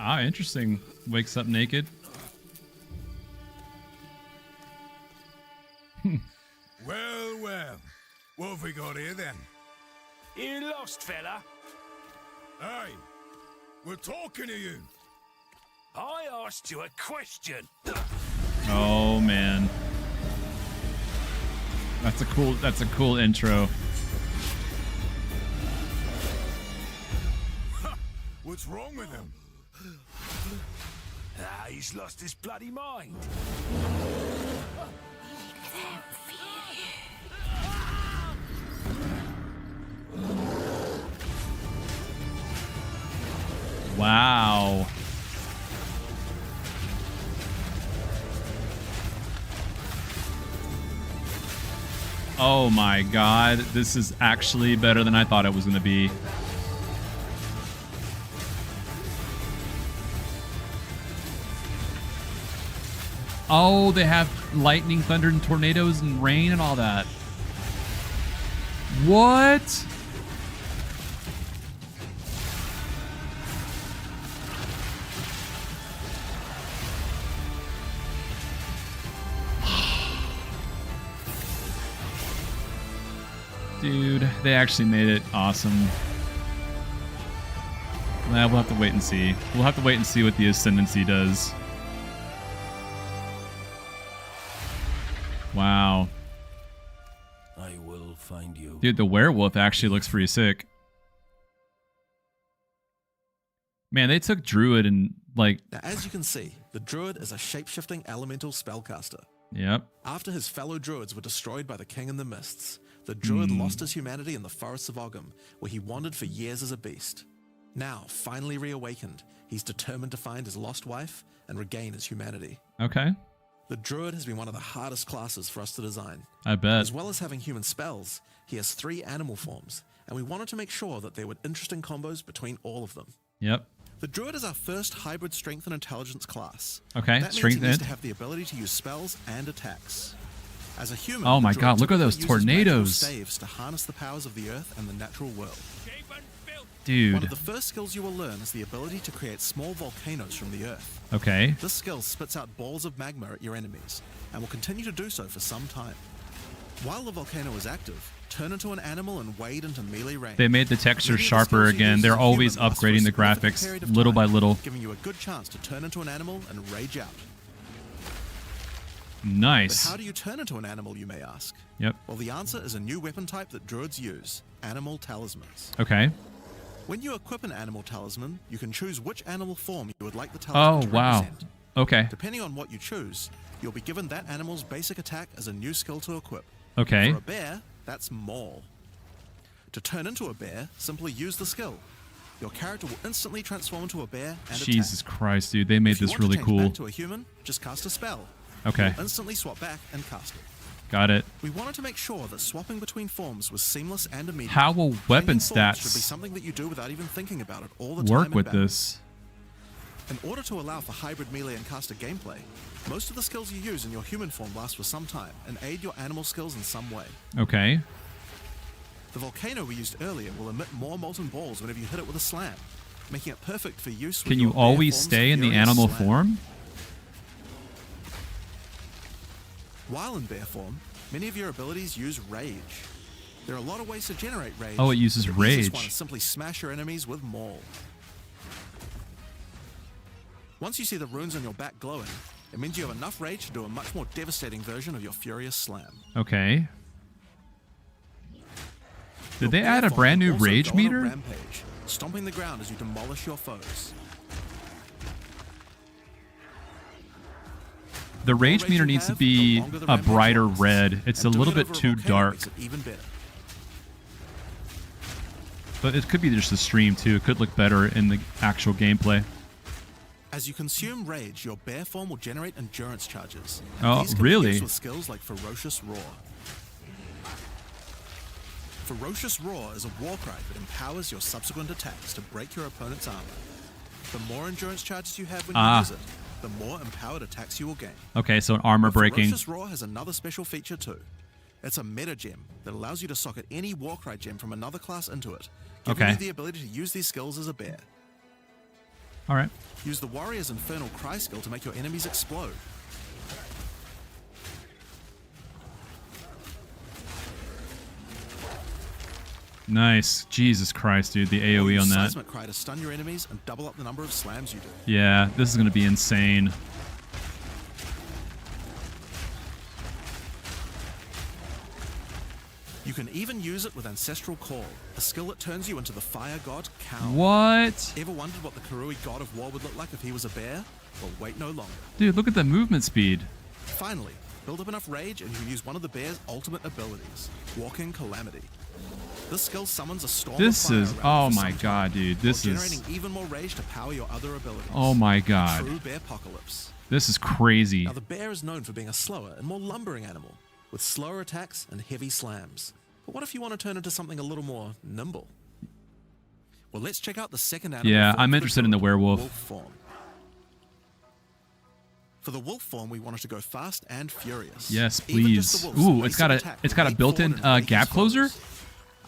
Ah, interesting. Wakes up naked. Well, well. What have we got here then? You lost, fella? Hey, we're talking to you. I asked you a question. Oh man. That's a cool intro. What's wrong with him? Ah, he's lost his bloody mind. Wow. Oh my god, this is actually better than I thought it was going to be. Oh, they have lightning, thunder, and tornadoes and rain and all that. What? Dude, they actually made it awesome. Nah, we'll have to wait and see. We'll have to wait and see what the Ascendancy does. Wow. I will find you. Dude, the werewolf actually looks pretty sick. Man, they took Druid and, like... Now, as you can see, the Druid is a shape-shifting elemental spellcaster. Yep. After his fellow Druids were destroyed by the King in the Mists, the Druid lost his humanity in the forests of Ogham, where he wandered for years as a beast. Now, finally reawakened, he's determined to find his lost wife and regain his humanity. Okay. The Druid has been one of the hardest classes for us to design. I bet. As well as having human spells, he has 3 animal forms, and we wanted to make sure that there were interesting combos between all of them. Yep. The Druid is our first hybrid strength and intelligence class. Okay, That strength means he needs and... to have the ability to use spells and attacks. As a human, Oh my the Druid god, look at typically those uses tornadoes. magical staves to harness the powers of the earth and the natural world. Dude. One of the first skills you will learn is the ability to create small volcanoes from the earth. Okay. This skill spits out balls of magma at your enemies, and will continue to do so for some time. While the volcano is active, turn into an animal and wade into melee range. They made the texture Many of the sharper skills you again. use They're as a always human last for a upgrading the significant graphics period of little by time, little. giving you a good chance to turn into an animal and rage out. Nice. But how do you turn into an animal, you may ask? Yep. Well, the answer is a new weapon type that Druids use, animal talismans. Okay. When you equip an animal talisman, you can choose which animal form you would like the talisman to wow. represent. Okay. Depending on what you choose, you'll be given that animal's basic attack as a new skill to equip. Okay. For a bear, that's Maul. To turn into a bear, simply use the skill. Your character will instantly transform into a bear and Jesus attack. Christ, dude. They made If you this want to really change cool. back to a human, just cast a spell. Okay. You'll instantly swap back and cast it. Got it. We wanted to make sure that swapping between forms was seamless and immediate. How will weapon Changing forms should be stats something that you do without even thinking about it all the time work in with battle. this? In order to allow for hybrid melee and caster gameplay, most of the skills you use in your human form last for some time and aid your animal skills in some way. Okay. The volcano we used earlier will emit more molten balls whenever you hit it with a slam, making it perfect for use with Can your you bear always form's stay in the furious animal slam. form? While in bear form, many of your abilities use rage. There are a lot of ways to generate rage. Oh, it uses but the easiest one rage. is simply smash your enemies with Maul. Once you see the runes on your back glowing, it means you have enough rage to do a much more devastating version of your furious slam. Okay. Did Your they bear add a form brand can new also rage go on a meter? rampage, stomping the ground as you demolish your foes. The rage rage meter you needs to have, be the longer the a rampage brighter lasts, red. It's a and doing little it bit over a too volcano dark. makes it even better. But it could be just the stream too. It could look better in the actual gameplay. As you consume rage, your bear form will generate endurance charges. Oh, These can really? be used with skills like Ferocious Roar. Ferocious Roar is a war cry that empowers your subsequent attacks to break your opponent's armor. The more endurance charges you have when you use it, the more empowered attacks you will gain. Okay, so an armor But breaking. Ferocious Roar has another special feature too. It's a meta gem that allows you to socket any Warcry gem from another class into it, giving Okay. you the ability to use these skills as a bear. All right. Use the Warrior's Infernal Cry skill to make your enemies explode. Nice. Jesus Christ, dude. The AoE Use on that. Seismic Cry to stun your enemies and double up the number of slams you do. Yeah, this is going to be insane. You can even use it with Ancestral Call, a skill that turns you into the fire god Cow. What? Ever wondered what the Karui god of war would look like if he was a bear? Well, wait no longer. Dude, look at the movement speed. Finally, build up enough rage and you can use one of the bear's ultimate abilities, Walking Calamity. This skill summons a storm This of fire is... around Oh for my some god, time, dude. while This generating is... even more rage to power your other abilities. Oh my god. True bear apocalypse. This is crazy. Now the bear is known for being a slower and more lumbering animal, with slower attacks and heavy slams. But what if you want to turn into something a little more nimble? Well, let's check out the second animal. Yeah, form I'm for interested in the druid, werewolf. Wolf form. For the wolf form, we wanted to go fast and furious. Yes, Even just please. the wolf's Ooh, it's basic got a attack it's will got a leap built-in forward and break gap his closer. foes.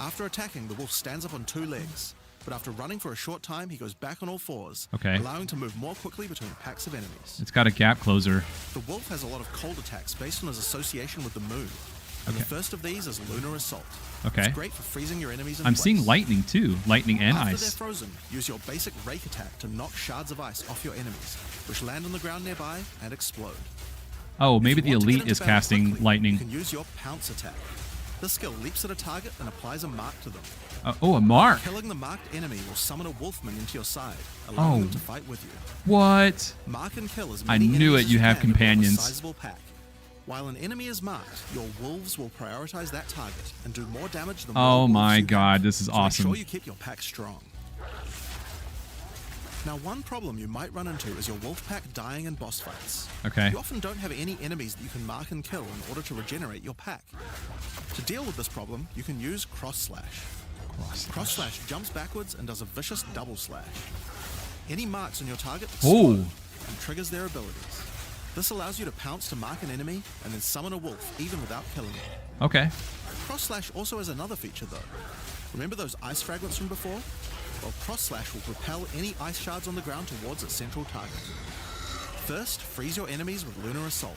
After attacking, the wolf stands up on 2 legs, but after running for a short time, he goes back on all 4s, Okay. allowing to move more quickly between packs of enemies. It's got a gap closer. The wolf has a lot of cold attacks based on his association with the moon, and the first of these is Lunar Assault. Okay. It's great for freezing your enemies in I'm place. seeing lightning too. Lightning and After ice. they're frozen, use your basic rake attack to knock shards of ice off your enemies, which land on the ground nearby and explode. Oh, If maybe you the want to get elite into is battle casting quickly, lightning. You can use your pounce attack. This skill leaps at a target and applies a mark to them. Oh, a mark. Killing the marked enemy will summon a wolf minion to your side, allowing Oh. them to fight with you. What? Mark and kill as I many knew enemies it, as you have can to build a companions. sizable pack. While an enemy is marked, your wolves will prioritize that target and do more damage than Oh wolves my you god, have, this is so awesome. Make sure you keep your pack strong. Now, one problem you might run into is your wolf pack dying in boss fights. Okay. You often don't have any enemies that you can mark and kill in order to regenerate your pack. To deal with this problem, you can use Cross Slash. Cross Slash jumps backwards and does a vicious double slash. Any marks on your target explode and triggers their abilities. This allows you to pounce to mark an enemy and then summon a wolf even without killing it. Okay. Cross Slash also has another feature though. Remember those ice fragments from before? Well, Cross Slash will propel any ice shards on the ground towards its central target. First, freeze your enemies with Lunar Assault.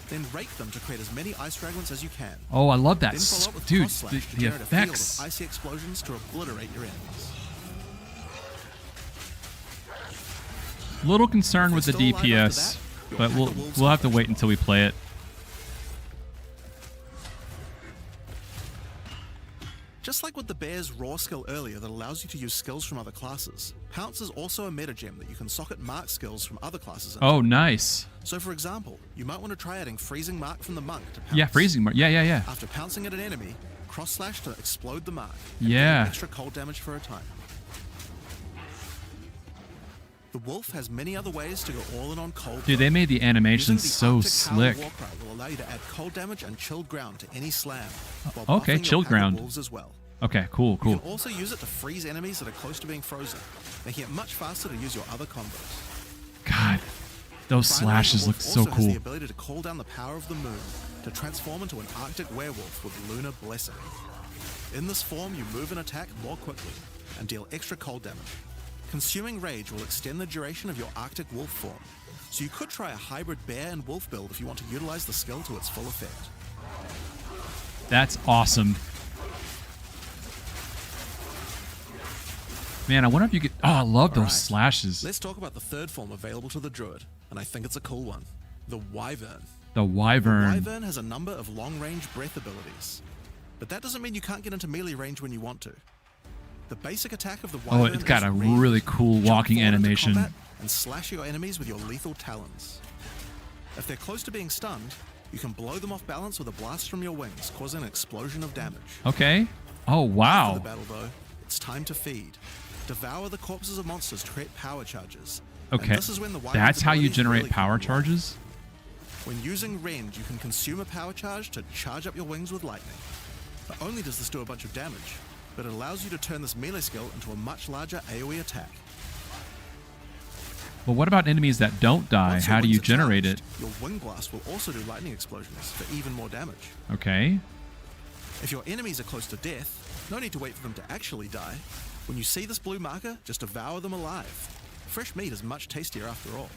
Then rake them to create as many ice fragments as you can. Oh, I love that. Then follow up with Dude, Cross Slash to the generate a field effects. of icy explosions to obliterate your enemies. Little concerned with the If you're still alive DPS, after that, but your pack of wolves we'll have to are wait until we play it. Just like with the Bear's Raw skill earlier that allows you to use skills from other classes, Pounce is also a meta gem that you can socket mark skills from other classes into. Oh, nice. So for example, you might want to try adding Freezing Mark from the Monk to Pounce. Yeah, freezing mark. Yeah. After pouncing at an enemy, Cross Slash to explode the mark. And Yeah. gain extra cold damage for a time. The Wolf has many other ways to go all in on cold. Dude, they made the animations Using the so Arctic Howl slick. War Cry will allow you to add cold damage and chilled ground to any slam. While Okay, buffing your chilled pack of ground. wolves as well. Okay, cool. You can also use it to freeze enemies that are close to being frozen, making it much faster to use your other combos. God, those Finally, slashes the look wolf so also has cool. the ability to call down the power of the moon to transform into an Arctic werewolf with Lunar Blessing. In this form, you move and attack more quickly and deal extra cold damage. Consuming Rage will extend the duration of your Arctic wolf form, so you could try a hybrid bear and wolf build if you want to utilize the skill to its full effect. That's awesome. Man, I wonder if you could... Oh, I love those Alright, slashes. Let's talk about the third form available to the Druid, and I think it's a cool one. The Wyvern. The wyvern. Wyvern has a number of long-range breath abilities, but that doesn't mean you can't get into melee range when you want to. The basic attack of the Wyvern Oh, it's got is a rend. really cool Jump walking forward into animation. combat and slash your enemies with your lethal talons. If they're close to being stunned, you can blow them off balance with a blast from your wings, causing an explosion of damage. Okay. Oh, After wow. the battle, though, it's time to feed. Devour the corpses of monsters to create power charges. And Okay. this is when the Wyvern's That's how you abilities generate really come power to life. charges? When using Rend, you can consume a power charge to charge up your wings with lightning. Not only does this do a bunch of damage, but it allows you to turn this melee skill into a much larger AoE attack. But what about enemies that don't die? Once your How do wings you are generate charged, it? Your wing blast will also do lightning explosions for even more damage. Okay. If your enemies are close to death, no need to wait for them to actually die. When you see this blue marker, just devour them alive. Fresh meat is much tastier after all.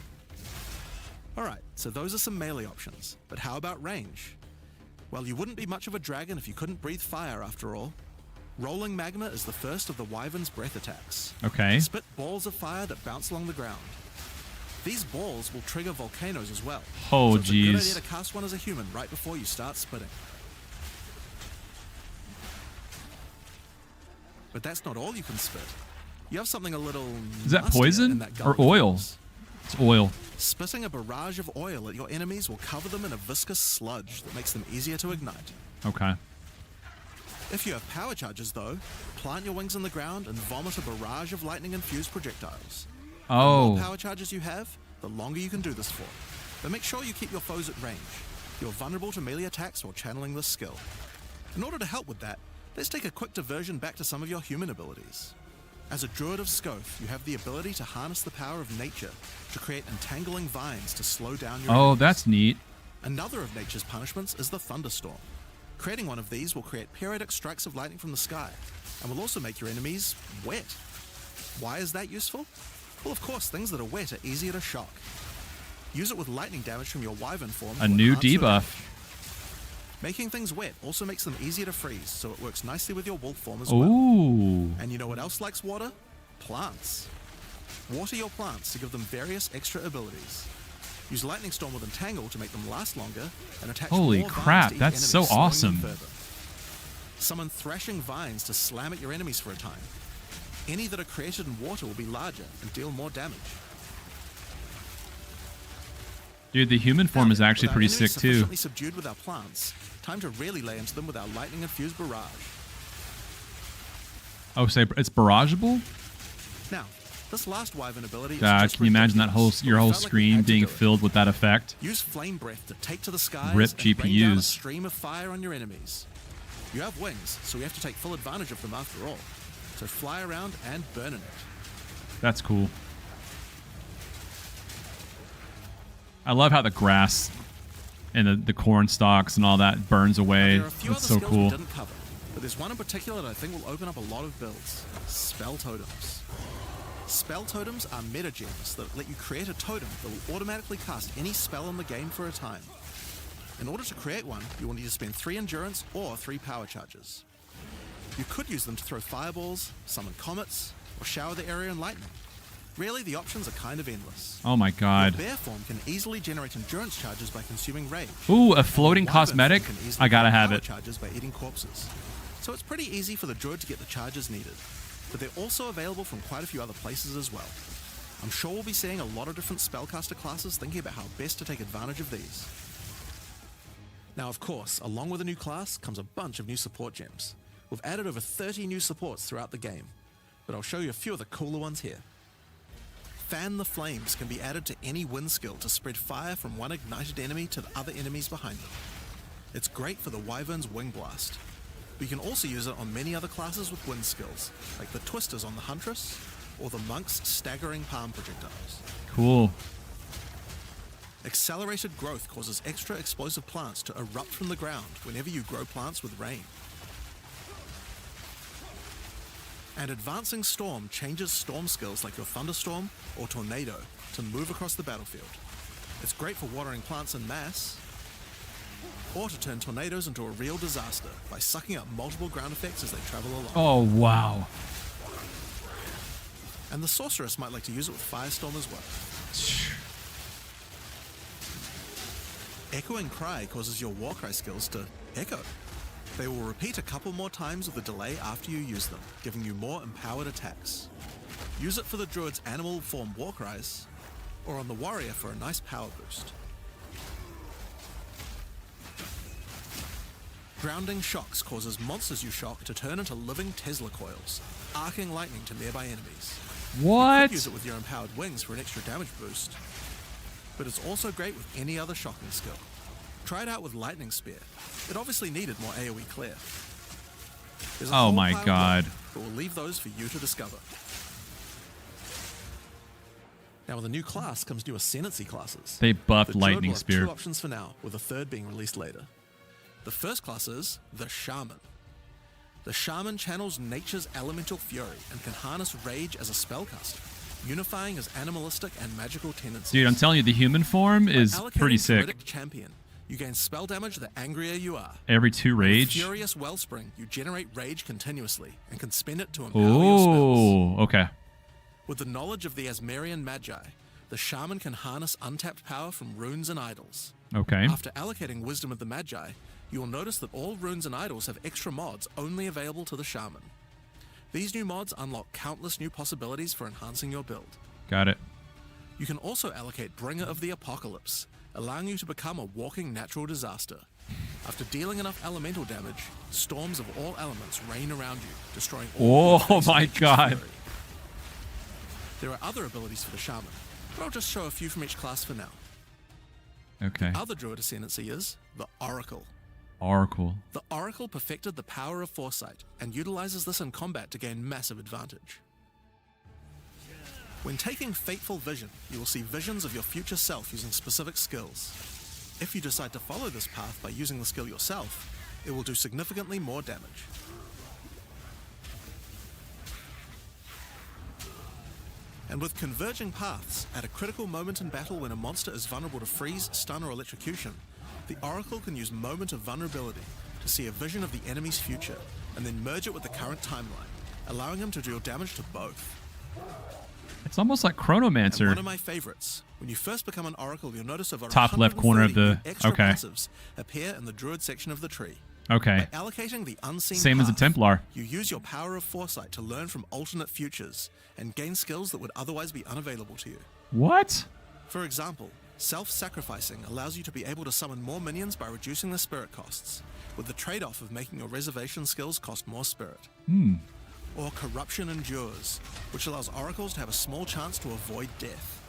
Alright, so those are some melee options, but how about range? Well, you wouldn't be much of a dragon if you couldn't breathe fire after all. Rolling magma is the first of the wyvern's breath attacks. Okay. Spit balls of fire that bounce along the ground. These balls will trigger volcanoes as well. Oh, so it's a good jeez. idea to cast one as a human right before you start spitting. But that's not all you can spit. You have something a little Is that mustier in poison that or golden oil? force. It's oil. Spitting a barrage of oil at your enemies will cover them in a viscous sludge that makes them easier to ignite. Okay. If you have power charges though, plant your wings in the ground and vomit a barrage of lightning-infused projectiles. The more Oh. power charges you have, the longer you can do this for. But make sure you keep your foes at range. You're vulnerable to melee attacks while channeling this skill. In order to help with that, let's take a quick diversion back to some of your human abilities. As a druid of Scoth, you have the ability to harness the power of nature to create entangling vines to slow down your Oh, enemies. that's neat. Another of nature's punishments is the thunderstorm. Creating one of these will create periodic strikes of lightning from the sky, and will also make your enemies wet. Why is that useful? Well, of course, things that are wet are easier to shock. Use it with lightning damage from your wyvern form. A to new enhance your debuff. damage. Making things wet also makes them easier to freeze, so it works nicely with your wolf form as well. Ooh. And you know what else likes water? Plants. Water your plants to give them various extra abilities. Use Lightning Storm with Entangle to make them last longer and attach Holy more vines crap, to each that's enemy, so slowing them awesome. further. Summon Thrashing Vines to slam at your enemies for a time. Any that are created in water will be larger and deal more damage. Dude, the human form is actually With our pretty enemies sick too. sufficiently subdued with our plants, time to really lay into them with our lightning-infused barrage. Oh, say it's barrageable? Now, this last wyvern ability is God, just can you imagine that whole ridiculous, but your we whole felt like we screen had to being do it. filled with that effect? Use Flame Breath to take to the skies Rip and rain down a GPUs. stream of fire on your enemies. You have wings, so we have to take full advantage of them after all. So fly around and burn in it. That's cool. I love how the grass and the corn stalks and all that burns away. There are a few That's other so skills we cool. didn't cover, but there's one in particular that I think will open up a lot of builds. Spell Totems. Spell Totems are meta gems that let you create a totem that will automatically cast any spell in the game for a time. In order to create one, you will need to spend 3 endurance or 3 power charges. You could use them to throw fireballs, summon comets, or shower the area in lightning. Really, the options are kind of endless. Oh my god. Your bear form can easily generate endurance charges by consuming rage. Ooh, a floating Wyvern form cosmetic? can easily I gotta get have power it. charges by eating corpses. So it's pretty easy for the druid to get the charges needed. But they're also available from quite a few other places as well. I'm sure we'll be seeing a lot of different spellcaster classes thinking about how best to take advantage of these. Now, of course, along with a new class comes a bunch of new support gems. We've added over 30 new supports throughout the game, but I'll show you a few of the cooler ones here. Fan the Flames can be added to any wind skill to spread fire from one ignited enemy to the other enemies behind them. It's great for the Wyvern's Wing Blast, but you can also use it on many other classes with wind skills, like the Twisters on the Huntress, or the Monk's Staggering Palm Projectiles. Cool. Accelerated growth causes extra explosive plants to erupt from the ground whenever you grow plants with rain. And Advancing Storm changes storm skills like your Thunderstorm or Tornado to move across the battlefield. It's great for watering plants en masse, or to turn tornadoes into a real disaster by sucking up multiple ground effects as they travel along. Oh, wow. And the Sorceress might like to use it with Firestorm as well. Echoing Cry causes your Warcry skills to echo. They will repeat a couple more times with a delay after you use them, giving you more empowered attacks. Use it for the Druid's animal form Warcries, or on the Warrior for a nice power boost. Grounding Shocks causes monsters you shock to turn into living Tesla coils, arcing lightning to nearby enemies. You What? could use it with your empowered wings for an extra damage boost, but it's also great with any other shocking skill. Try it out with Lightning Spear. It obviously needed more AoE clear. There's a Oh whole my pile of God. them, but we'll leave those for you to discover. Now with a new class comes new Ascendancy classes. They buffed The Druid Lightning will have Spear. 2 options for now, with a third being released later. The first class is the Shaman. The Shaman channels nature's elemental fury and can harness rage as a spellcaster. unifying his animalistic and magical tendencies. Dude, I'm telling you, the human form is Allocating pretty sick. Druidic Champion, you gain spell damage the angrier you are. Every 2 With rage. Furious Wellspring, you generate rage continuously and can spend it to empower your spells. Oh, okay. With the knowledge of the Asmerian Magi, the shaman can harness untapped power from runes and idols. Okay. After allocating Wisdom of the Magi, you will notice that all runes and idols have extra mods only available to the shaman. These new mods unlock countless new possibilities for enhancing your build. Got it. You can also allocate Bringer of the Apocalypse, allowing you to become a walking natural disaster. After dealing enough elemental damage, storms of all elements rain around you, destroying all Oh you face my with nature's God. fury. There are other abilities for the shaman, but I'll just show a few from each class for now. Okay. Other Druid ascendancy is the Oracle. Oracle. The Oracle perfected the power of foresight and utilizes this in combat to gain massive advantage. When taking Fateful Vision, you will see visions of your future self using specific skills. If you decide to follow this path by using the skill yourself, it will do significantly more damage. And with Converging Paths, at a critical moment in battle when a monster is vulnerable to freeze, stun, or electrocution, the Oracle can use Moment of Vulnerability to see a vision of the enemy's future and then merge it with the current timeline, allowing him to deal damage to both. It's almost like And one Chronomancer. of my favorites. When you first become an Oracle, you'll notice over Top left corner of the- 130 extra okay. passives appear in the Druid section of the tree. Okay. By allocating the unseen Same as a path, Templar. you use your power of foresight to learn from alternate futures and gain skills that would otherwise be unavailable to you. What? For example, self-sacrificing allows you to be able to summon more minions by reducing the spirit costs, with the trade-off of making your reservation skills cost more spirit. Or Corruption Endures, which allows oracles to have a small chance to avoid death.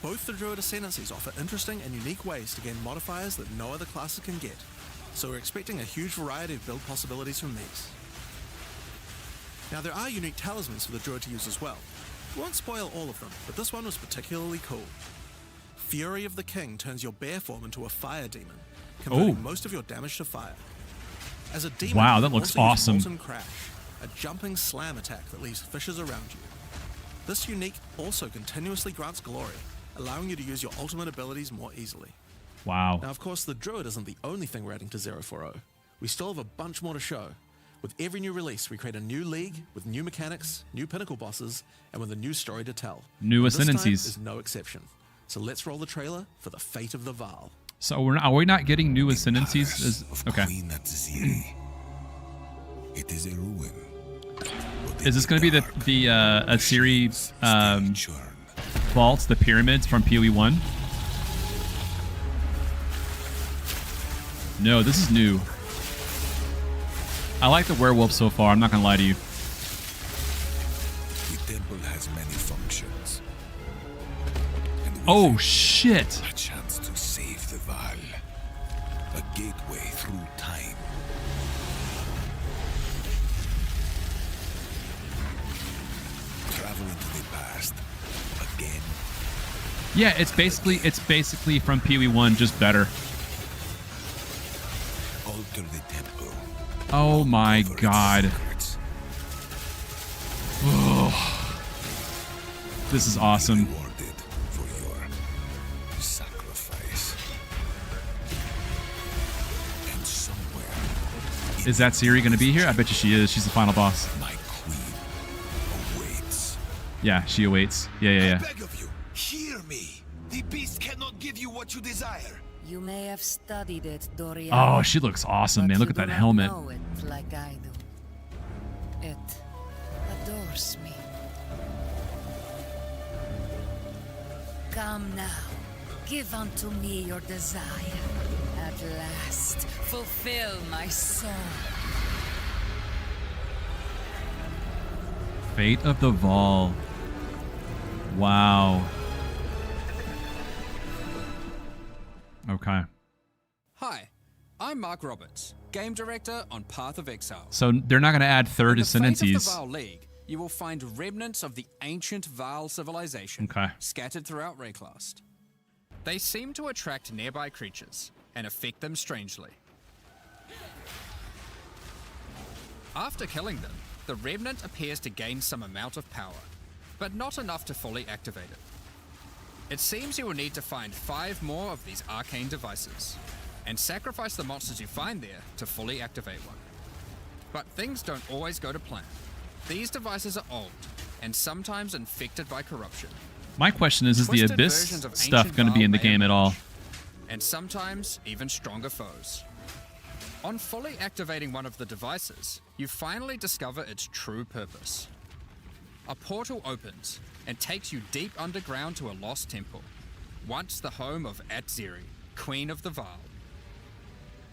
Both the Druid Ascendancies offer interesting and unique ways to gain modifiers that no other classes can get, so we're expecting a huge variety of build possibilities from these. Now there are unique talismans for the Druid to use as well. We won't spoil all of them, but this one was particularly cool. Fury of the King turns your bear form into a fire demon, converting most of your damage to fire. As a demon, Wow, you that can looks also use awesome. Molten Crash, a jumping slam attack that leaves fissures around you. This unique also continuously grants glory, allowing you to use your ultimate abilities more easily. Wow. Now, of course, the Druid isn't the only thing we're adding to 040. We still have a bunch more to show. With every new release, we create a new league with new mechanics, new pinnacle bosses, and with a new story to tell. New And this time ascendancies. is no exception. So let's roll the trailer for the fate of the Vaal. So are we not getting new ascendancies? Okay. Queen Atziri. It is a ruin. Is this going to be the Asiri Churn. vaults, the pyramids from POE1? No, this is new. I like the werewolf so far. I'm not going to lie to you. The temple has many functions. And with Oh it, shit! a chance to save the Vaal. A gateway through time. Travel into the past. Again. Yeah, it's basically from POE1, just better. Alter the temple. Oh my Uncover its god. secrets. This is awesome. Rewarded for your sacrifice. And somewhere Is that Ciri going to be here? I bet you she is. She's the final boss. my queen awaits. Yeah, she awaits. Yeah. Beg of you, hear me. The beast cannot give you what you desire. You may have studied it, Dorian. Oh, she looks awesome, but man. Look you at that do not helmet. know it like I do. It adores me. Come now, give unto me your desire. At last, fulfill my soul. Fate of the Vaal. Wow. Okay. Hi, I'm Mark Roberts, Game Director on Path of Exile. So they're not going to add third In the Fate of the ascendancies. Vaal League, you will find remnants of the ancient Vaal civilization Okay. scattered throughout Rayclast. They seem to attract nearby creatures and affect them strangely. After killing them, the remnant appears to gain some amount of power. but not enough to fully activate it. It seems you will need to find 5 more of these arcane devices, and sacrifice the monsters you find there to fully activate one. But things don't always go to plan. These devices are old, and sometimes infected by corruption. My question is the Twisted Abyss versions of stuff ancient going to be Vaal in the may game at all? emerge, and sometimes even stronger foes. On fully activating one of the devices, you finally discover its true purpose. A portal opens and takes you deep underground to a lost temple, once the home of Atziri, Queen of the Vaal.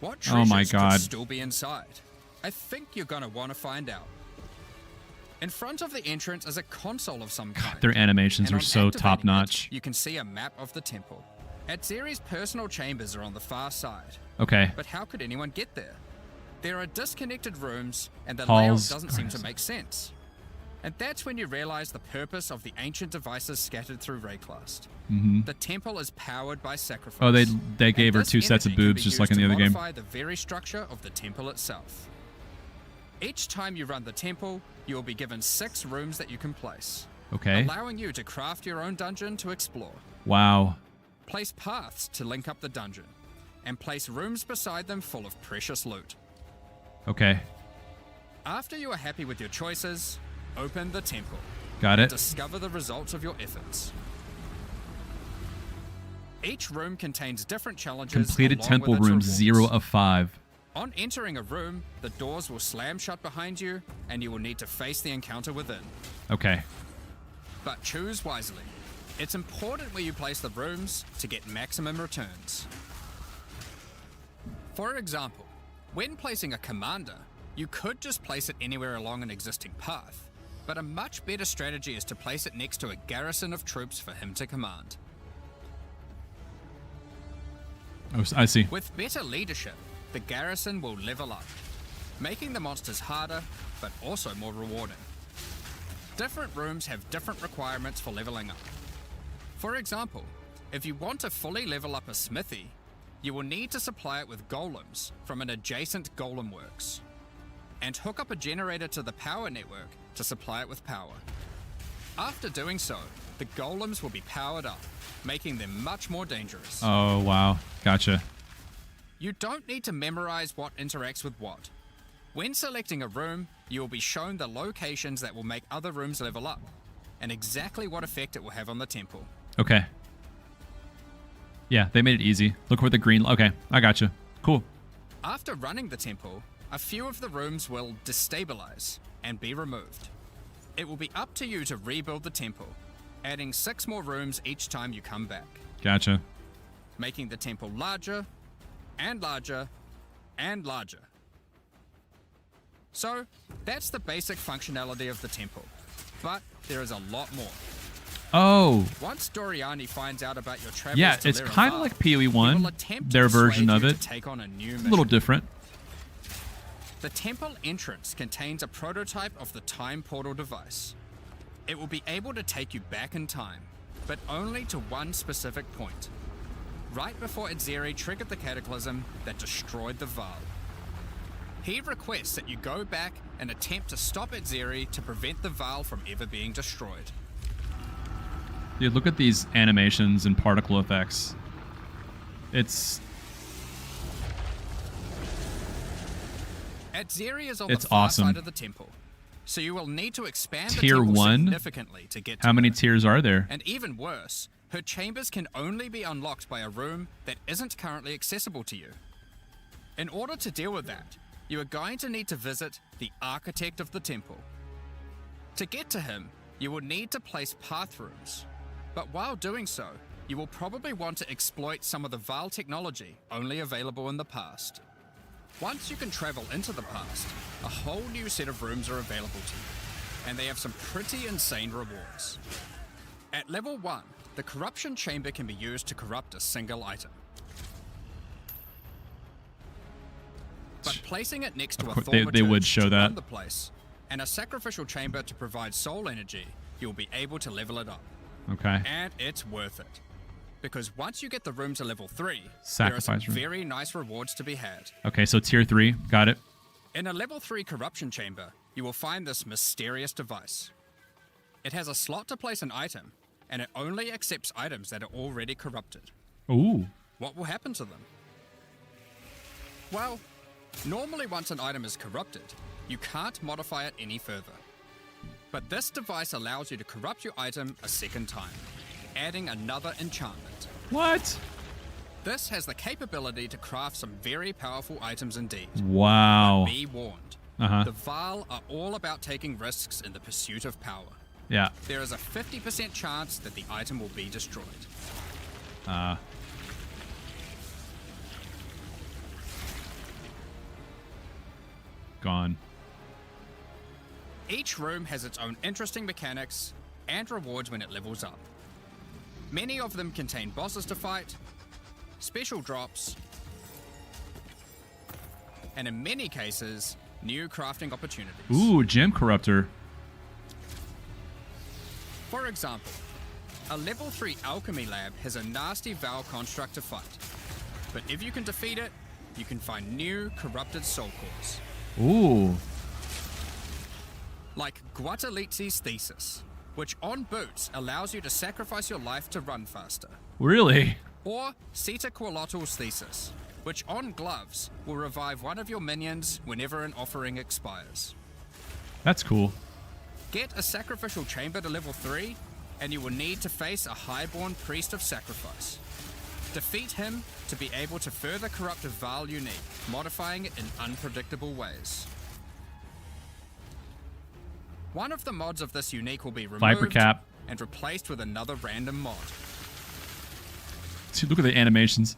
What Oh my treasures God. could still be inside? I think you're gonna want to find out. In front of the entrance is a console of some kind. Their animations and are on so activating top notch. it, you can see a map of the temple. Atziri's personal chambers are on the far side. Okay. But how could anyone get there? There are disconnected rooms, and the Halls. layout doesn't seem to make sense. And that's when you realize the purpose of the ancient devices scattered through Rayclast. The temple is powered by sacrifice. Oh, they gave And her this 2 sets of energy can boobs be just like used in the to other game. modify the very structure of the temple itself. Each time you run the temple, you will be given 6 rooms that you can place, Okay. allowing you to craft your own dungeon to explore. Wow. Place paths to link up the dungeon, and place rooms beside them full of precious loot. Okay. After you are happy with your choices, open the temple. Got and it. discover the results of your efforts. Each room contains different challenges. Completed along temple with its room rewards. 0 of 5. On entering a room, the doors will slam shut behind you, and you will need to face the encounter within. Okay. But choose wisely. It's important where you place the rooms to get maximum returns. For example, when placing a commander, you could just place it anywhere along an existing path, but a much better strategy is to place it next to a garrison of troops for him to command. Oh, I see. With better leadership, the garrison will level up, making the monsters harder, but also more rewarding. Different rooms have different requirements for leveling up. For example, if you want to fully level up a smithy, you will need to supply it with golems from an adjacent golem works, and hook up a generator to the power network to supply it with power. After doing so, the golems will be powered up, making them much more dangerous. Oh, wow. Gotcha. You don't need to memorize what interacts with what. When selecting a room, you will be shown the locations that will make other rooms level up, and exactly what effect it will have on the temple. Okay. Yeah, they made it easy. Look where the green... Okay, I gotcha. Cool. After running the temple, a few of the rooms will destabilize and be removed. It will be up to you to rebuild the temple, adding 6 more rooms each time you come back, Gotcha. making the temple larger and larger and larger. So, that's the basic functionality of the temple, but there is a lot more. Oh, Once Doriani finds out about your travels yeah, to it's Laraval, kind of like he will POE1, attempt their to version persuade of you it. to take on a new A mission. little different. The temple entrance contains a prototype of the time portal device. It will be able to take you back in time, but only to one specific point, right before Atziri triggered the cataclysm that destroyed the Vaal. He requests that you go back and attempt to stop Atziri to prevent the Vaal from ever being destroyed. Dude, look at these animations and particle effects. It's Atziri is on It's the far awesome. side of the temple, so you will need to expand the Tier temple 1? significantly to get to How many her. tiers are there? And even worse, her chambers can only be unlocked by a room that isn't currently accessible to you. In order to deal with that, you are going to need to visit the architect of the temple. To get to him, you will need to place path rooms. But while doing so, you will probably want to exploit some of the Vaal technology only available in the past. Once you can travel into the past, a whole new set of rooms are available to you, and they have some pretty insane rewards. At level 1, the corruption chamber can be used to corrupt a single item. But placing it next to Of a course, they thaumaturge would show to that. run the place, and a sacrificial chamber to provide soul energy, you'll be able to level it up. Okay. And it's worth it. Because once you get the room to level 3, there are Sacrifice some room. very nice rewards to be had. Okay, so tier 3. Got it. In a level 3 corruption chamber, you will find this mysterious device. It has a slot to place an item, and it only accepts items that are already corrupted. Ooh. What will happen to them? Well, normally once an item is corrupted, you can't modify it any further. But this device allows you to corrupt your item a second time, adding another enchantment. What? This has the capability to craft some very powerful items indeed. Wow. Be warned. Uh-huh. The Val are all about taking risks in the pursuit of power. Yeah. There is a 50% chance that the item will be destroyed. Gone. Each room has its own interesting mechanics and rewards when it levels up. Many of them contain bosses to fight, special drops, and in many cases, new crafting opportunities. Ooh, gem corruptor. For example, a level 3 alchemy lab has a nasty Val construct to fight. But if you can defeat it, you can find new corrupted soul cores. Ooh. Like Guatalitzi's Thesis, which on boots allows you to sacrifice your life to run faster. Really? Or Sita Qualottl's Thesis, which on gloves will revive one of your minions whenever an offering expires. That's cool. Get a sacrificial chamber to level 3, and you will need to face a highborn priest of sacrifice. Defeat him to be able to further corrupt a Val unique, modifying it in unpredictable ways. One of the mods of this unique will be removed Viper cap. and replaced with another random mod. See, look at the animations.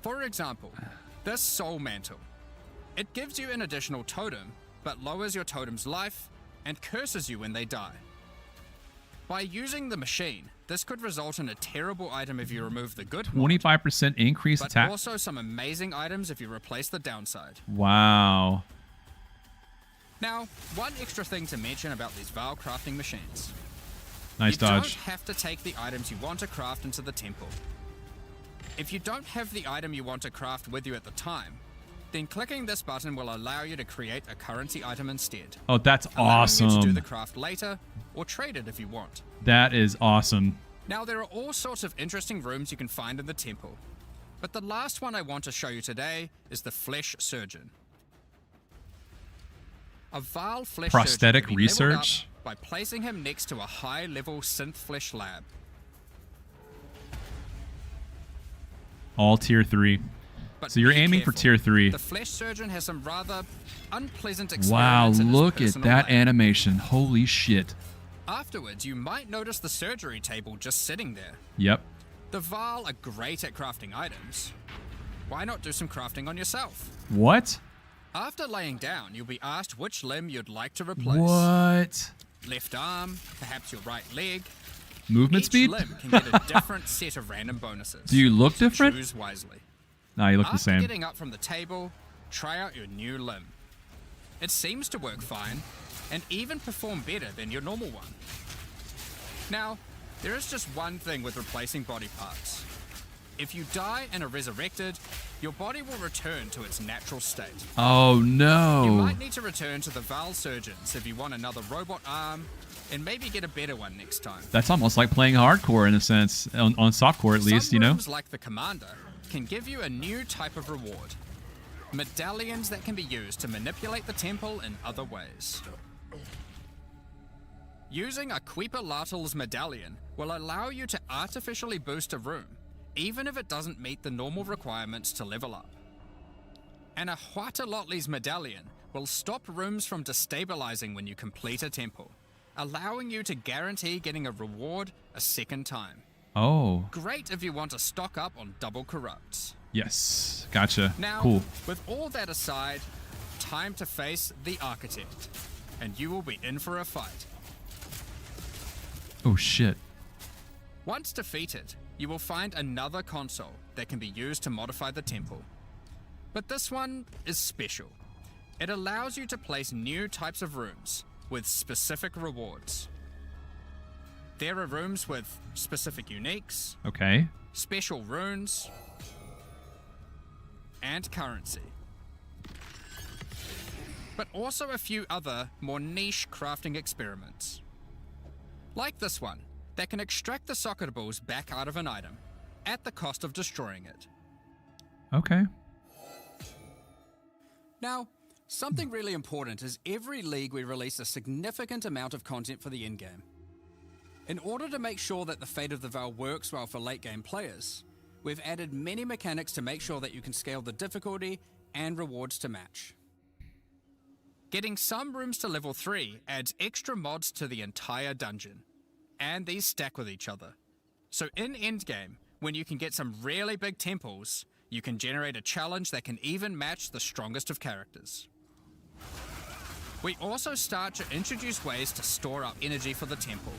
For example, this Soul Mantle. It gives you an additional totem, but lowers your totem's life and curses you when they die. By using the machine, this could result in a terrible item if you remove the good mod, 25% increase but attack. also some amazing items if you replace the downside. Wow. Now, one extra thing to mention about these Val crafting machines. Nice You dodge. don't have to take the items you want to craft into the temple. If you don't have the item you want to craft with you at the time, then clicking this button will allow you to create a currency item instead. Oh, that's allowing you to do awesome. the craft later, or trade it if you want. That is awesome. Now, there are all sorts of interesting rooms you can find in the temple, but the last one I want to show you today is the Flesh Surgeon. A Val Flesh Prosthetic Surgeon can be leveled research? up by placing him next to a high-level synth flesh lab. All tier 3. But So you're be aiming for careful. tier 3. The Flesh Surgeon has some rather unpleasant Wow, experiences in his look at personal that life. animation. Holy shit. Afterwards, you might notice the surgery table just sitting there. Yep. The Val are great at crafting items. Why not do some crafting on yourself? What? After laying down, you'll be asked which limb you'd like to replace. What? Left arm, perhaps your right leg. Movement Each speed? limb can get a different set of random bonuses. Do you look so different? Choose wisely. Nah, you look the After same. getting up from the table, try out your new limb. It seems to work fine, and even perform better than your normal one. Now, there is just one thing with replacing body parts. If you die and are resurrected, your body will return to its natural state. Oh, You no. might need to return to the Val Surgeons if you want another robot arm, and maybe get a better one next time. That's almost like playing hardcore in a sense. On softcore, at least, Some you know? rooms, like the Commander, can give you a new type of reward. Medallions that can be used to manipulate the temple in other ways. Using a Queeper-Lartl's medallion will allow you to artificially boost a room, even if it doesn't meet the normal requirements to level up. And a Huatalotli's medallion will stop rooms from destabilizing when you complete a temple, allowing you to guarantee getting a reward a second time. Oh, Great if you want to stock up on double corrupts. yes. Gotcha. Now, Cool. with all that aside, time to face the Architect, and you will be in for a fight. Oh, shit. Once defeated, you will find another console that can be used to modify the temple. But this one is special. It allows you to place new types of rooms with specific rewards. There are rooms with specific uniques, Okay. special runes, and currency. but also a few other, more niche crafting experiments. Like this one, that can extract the socket balls back out of an item, at the cost of destroying it. Okay. Now, something really important is every league we release a significant amount of content for the in-game. In order to make sure that the Fate of the Veil works well for late-game players, we've added many mechanics to make sure that you can scale the difficulty and rewards to match. Getting some rooms to level 3 adds extra mods to the entire dungeon, and these stack with each other. So in endgame, when you can get some really big temples, you can generate a challenge that can even match the strongest of characters. We also start to introduce ways to store up energy for the temple,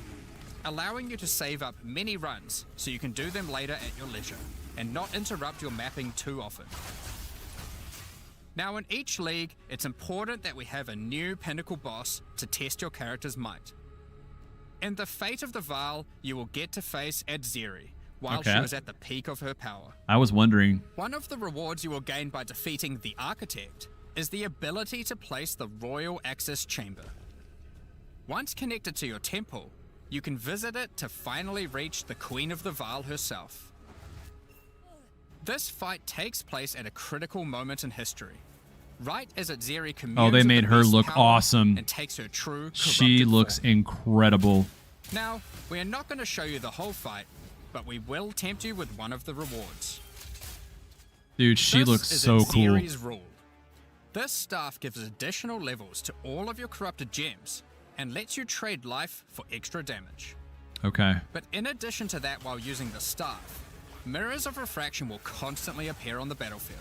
allowing you to save up many runs so you can do them later at your leisure and not interrupt your mapping too often. Now in each league, it's important that we have a new pinnacle boss to test your character's might. In the Fate of the Veil, you will get to face Adzeri while she was at the peak of her power. I was wondering. One of the rewards you will gain by defeating the Architect is the ability to place the Royal Access Chamber. Once connected to your temple, you can visit it to finally reach the Queen of the Veil herself. This fight takes place at a critical moment in history, right as Adzeri communes They with made the her beast's look power awesome. and takes her true She corrupted looks form. incredible. Now, we are not going to show you the whole fight, but we will tempt you with one of the rewards. Dude, she This looks is so cool. Adzeri's rule. This staff gives additional levels to all of your corrupted gems and lets you trade life for extra damage. Okay. But in addition to that, while using the staff, mirrors of refraction will constantly appear on the battlefield.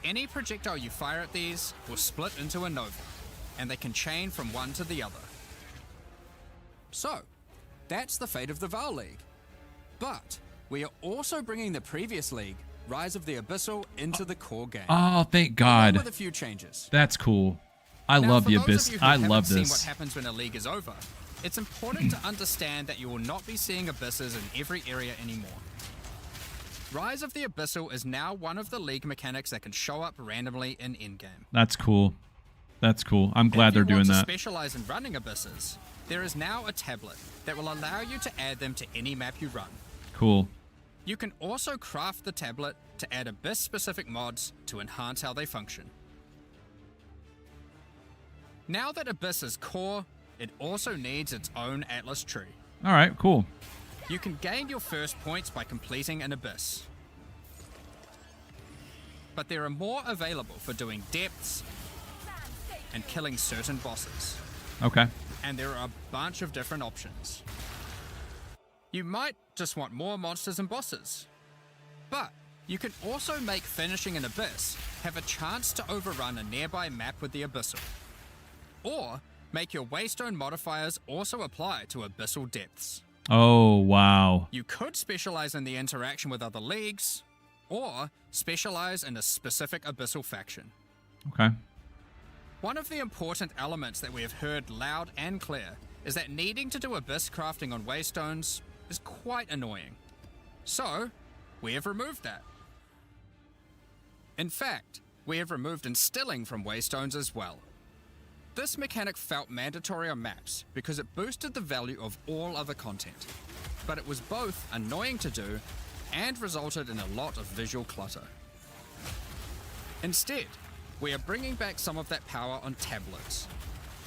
Any projectile you fire at these will split into a nova, and they can chain from one to the other. So, that's the Fate of the Veil League. But we are also bringing the previous league, Rise of the Abyssal, into the core game. Oh, thank Along God. with a few changes. That's cool. I Now, love for the those Abyss. of you who I haven't love seen this. what happens when a league is over, it's important to understand that you will not be seeing abysses in every area anymore. Rise of the Abyssal is now one of the league mechanics that can show up randomly in in-game. That's cool. That's cool. I'm glad they're If you doing want to that. specialize in running abysses, there is now a tablet that will allow you to add them to any map you run. Cool. You can also craft the tablet to add abyss-specific mods to enhance how they function. Now that Abyss is core, it also needs its own Atlas tree. All right, cool. You can gain your first points by completing an Abyss. But there are more available for doing depths and killing certain bosses. Okay. And there are a bunch of different options. You might just want more monsters and bosses. But you can also make finishing an Abyss have a chance to overrun a nearby map with the Abyssal. Or make your Waystone modifiers also apply to Abyssal depths. Oh, wow. You could specialize in the interaction with other leagues, or specialize in a specific Abyssal faction. Okay. One of the important elements that we have heard loud and clear is that needing to do Abyss crafting on Waystones is quite annoying. So, we have removed that. In fact, we have removed instilling from Waystones as well. This mechanic felt mandatory on maps because it boosted the value of all other content, but it was both annoying to do and resulted in a lot of visual clutter. Instead, we are bringing back some of that power on tablets,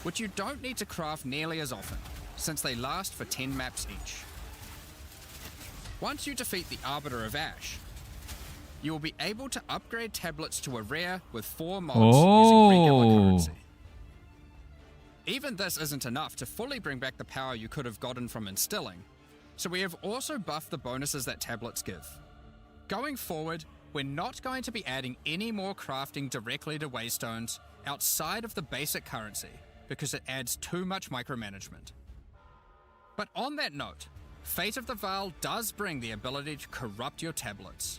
which you don't need to craft nearly as often, since they last for 10 maps each. Once you defeat the Arbiter of Ash, you will be able to upgrade tablets to a rare with 4 mods using regular currency. Even this isn't enough to fully bring back the power you could have gotten from instilling, so we have also buffed the bonuses that tablets give. Going forward, we're not going to be adding any more crafting directly to Waystones outside of the basic currency, because it adds too much micromanagement. But on that note, Fate of the Veil does bring the ability to corrupt your tablets,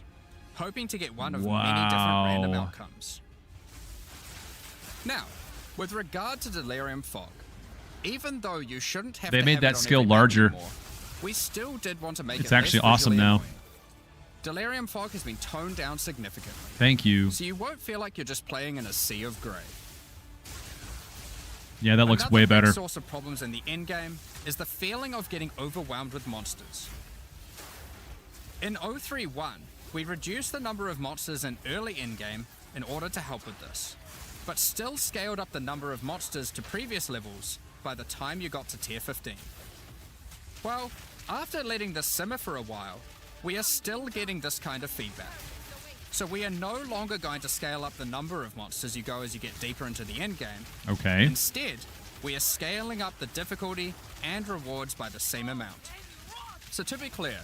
hoping to get one of many different random outcomes. Now, with regard to Delirium Fog, even though you shouldn't have They to made have that it on skill every map larger. anymore, we still did want to make It's it actually less awesome visually now. annoying. Delirium Fog has been toned down significantly, Thank you. so you won't feel like you're just playing in a sea of grey. Yeah, that looks Another way big better. source of problems in the endgame is the feeling of getting overwhelmed with monsters. In 031, we reduced the number of monsters in early endgame in order to help with this, but still scaled up the number of monsters to previous levels by the time you got to tier 15. Well, after letting this simmer for a while, we are still getting this kind of feedback. So we are no longer going to scale up the number of monsters you go as you get deeper into the endgame. Okay. Instead, we are scaling up the difficulty and rewards by the same amount. So to be clear,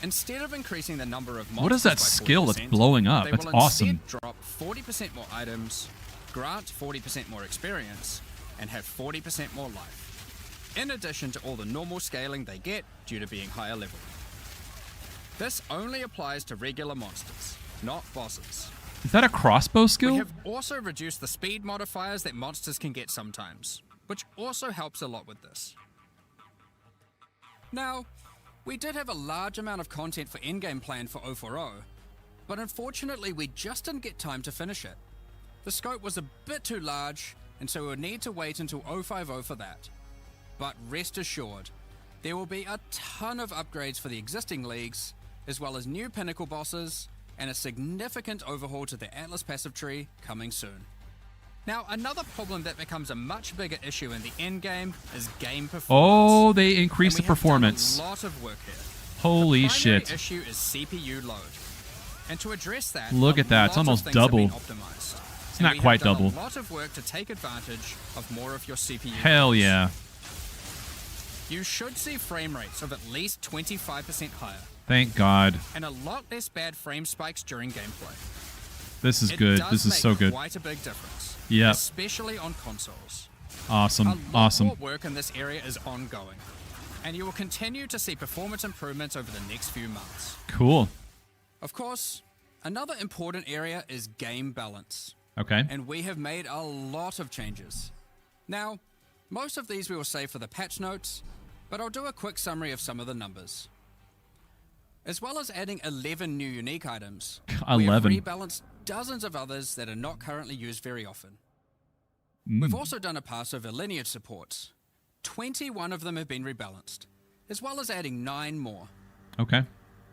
instead of increasing the number of monsters What is that by skill that's 40%, blowing up? they That's will awesome. instead drop 40% more items, grant 40% more experience, and have 40% more life, in addition to all the normal scaling they get due to being higher level. This only applies to regular monsters, not bosses. Is that a crossbow We skill? have also reduced the speed modifiers that monsters can get sometimes, which also helps a lot with this. Now, we did have a large amount of content for endgame planned for 040, but unfortunately we just didn't get time to finish it. The scope was a bit too large, and so we'll need to wait until 050 for that. But rest assured, there will be a ton of upgrades for the existing leagues, as well as new pinnacle bosses, and a significant overhaul to the Atlas passive tree coming soon. Now, another problem that becomes a much bigger issue in the endgame is game performance. Oh, they increased And the we have performance. done a lot of work here. Holy The primary shit. issue is CPU load. And to address that, Look at that, it's almost double. It's not quite double. A lot of work to take advantage of more of your CPU. Hell yeah. You should see frame rates of at least 25% higher, Thank God. and a lot less bad frame spikes during gameplay. This is It good. does This is make so good. Quite a big difference. Yep. Especially on consoles. Awesome. A lot Awesome. more work in this area is ongoing, and you will continue to see performance improvements over the next few months. Cool. Of course, another important area is game balance, Okay. and we have made a lot of changes. Now, most of these we will save for the patch notes, but I'll do a quick summary of some of the numbers. As well as adding 11 new unique items, we have 11. rebalanced dozens of others that are not currently used very often. We've also done a pass over lineage supports. 21 of them have been rebalanced, as well as adding 9 more. Okay.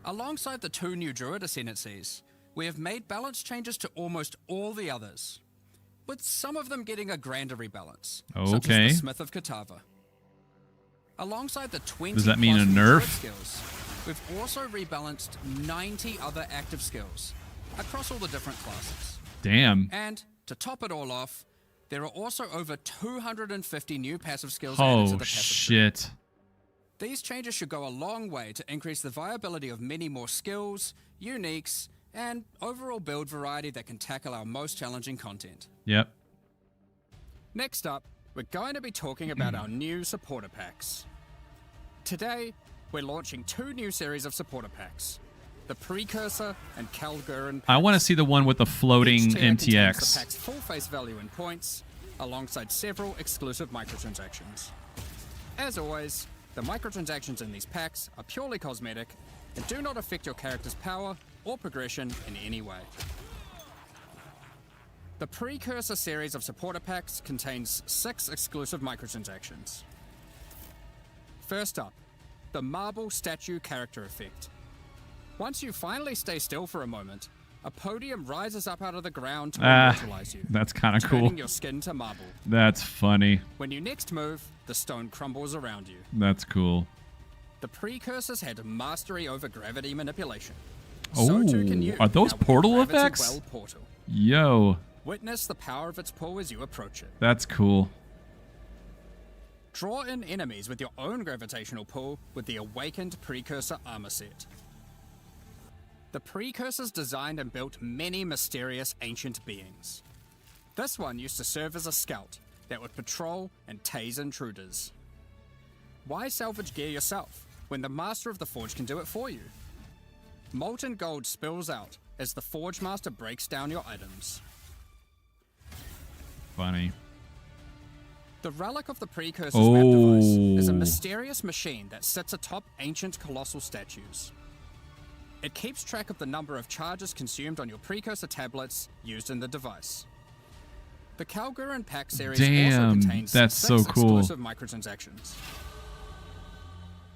Alongside the 2 new Druid ascendancies, we have made balance changes to almost all the others, with some of them getting a grander rebalance, such Okay. as the Smith of Katava. Alongside the 20 Does that mean plus a new nerf? Druid skills, we've also rebalanced 90 other active skills across all the different classes. Damn. And to top it all off, there are also over 250 new passive skills added to Oh the passive tree. shit. These changes should go a long way to increase the viability of many more skills, uniques, and overall build variety that can tackle our most challenging content. Yep. Next up, we're going to be talking about our new supporter packs. Today, we're launching 2 new series of supporter packs, the Precursor and Kalgurin packs. I want to see the one with the floating Each tier contains the MTX. pack's full face value in points, alongside several exclusive microtransactions. As always, the microtransactions in these packs are purely cosmetic and do not affect your character's power or progression in any way. The Precursor series of supporter packs contains 6 exclusive microtransactions. First up, the Marble Statue Character Effect. Once you finally stay still for a moment, a podium rises up out of the ground to immortalize you, That's kind of turning cool. your skin to marble. That's funny. When you next move, the stone crumbles around you. That's cool. The Precursors had mastery over gravity manipulation. Oh, so too can you. are those now with portal Gravity effects? Well portal. Yo, Witness the power of its pull as you approach it. that's cool. Draw in enemies with your own gravitational pull with the Awakened Precursor armor set. The Precursors designed and built many mysterious ancient beings. This one used to serve as a scout that would patrol and tase intruders. Why salvage gear yourself when the Master of the Forge can do it for you? Molten gold spills out as the Forge Master breaks down your items. Funny. The Relic of the Precursor's map device is a Oh. mysterious machine that sits atop ancient colossal statues. It keeps track of the number of charges consumed on your Precursor tablets used in the device. The Kalguran pack series Damn, also contains that's 6 so cool. exclusive microtransactions.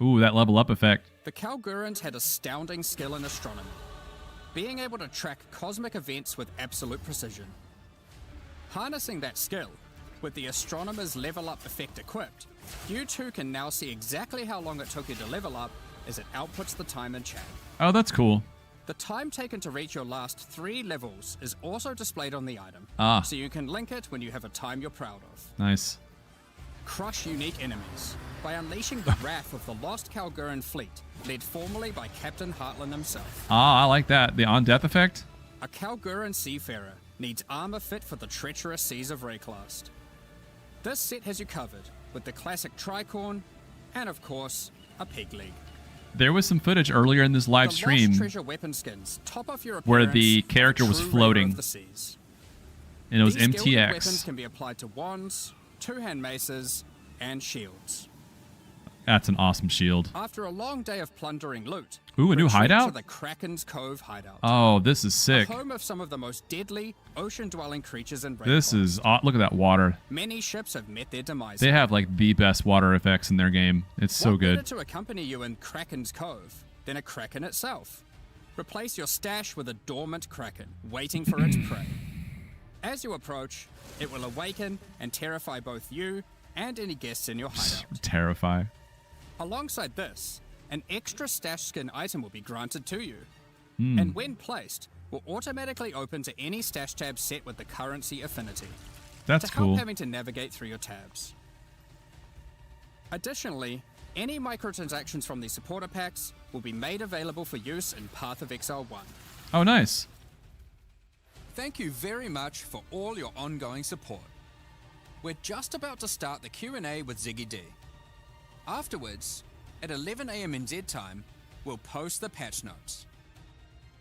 Ooh, that level up effect. The Kalgurans had astounding skill in astronomy, being able to track cosmic events with absolute precision. Harnessing that skill, with the astronomer's level up effect equipped, you too can now see exactly how long it took you to level up as it outputs the time in chat. Oh, that's cool. The time taken to reach your last 3 levels is also displayed on the item, Ah. so you can link it when you have a time you're proud of. Nice. Crush unique enemies by unleashing the wrath of the lost Kalguran fleet, led formerly by Captain Heartland himself. Ah, I like that. The on-death effect? A Kalguran seafarer needs armor fit for the treacherous seas of Rayclast. This set has you covered with the classic tricorn and, of course, a peg leg. There was some footage earlier in this live The stream lost treasure weapon skins top off your where appearance the of a character was true floating. raider of the seas. and it was These gilded MTX. weapons can be applied to wands, two-hand maces, and shields. That's an awesome shield. After a long day of plundering loot, Ooh, a new retreat hideout? to the Kraken's Cove hideout. Oh, this is sick. Home of some of the most deadly ocean-dwelling creatures in Rayclast. This is look at that water. Many ships have met their demise. They have like the best water effects in their game. It's so What better good. to accompany you in Kraken's Cove than a kraken itself? Replace your stash with a dormant kraken, waiting for its prey. As you approach, it will awaken and terrify both you and any guests in your hideout. Terrify. Alongside this, an extra stash skin item will be granted to you, Hmm. and when placed, will automatically open to any stash tab set with the currency affinity. That's to help cool. having to navigate through your tabs. Additionally, any microtransactions from the supporter packs will be made available for use in Path of Exile 1. Oh, nice. Thank you very much for all your ongoing support. We're just about to start the Q&A with Ziggy D. Afterwards, at 11 AM NZ time, we'll post the patch notes.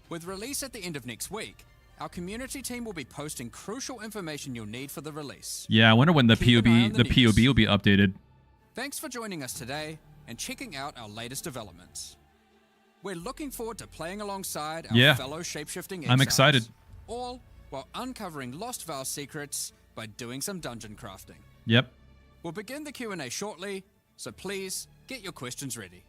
With release at the end of next week, our community team will be posting crucial information you'll need for the release. Yeah, I wonder when the Keep an eye on POB the news. will be updated. Thanks for joining us today and checking out our latest developments. We're looking forward to playing alongside our Yeah. fellow shapeshifting exiles. I'm excited. All while uncovering Lost Vow secrets by doing some dungeon crafting. Yep. We'll begin the Q&A shortly, so please get your questions ready.